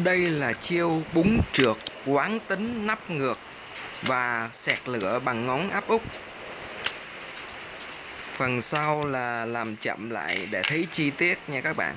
Đây là chiêu búng trượt quán tính nắp ngược và xẹt lửa bằng ngón áp út. Phần sau là làm chậm lại để thấy chi tiết nha các bạn.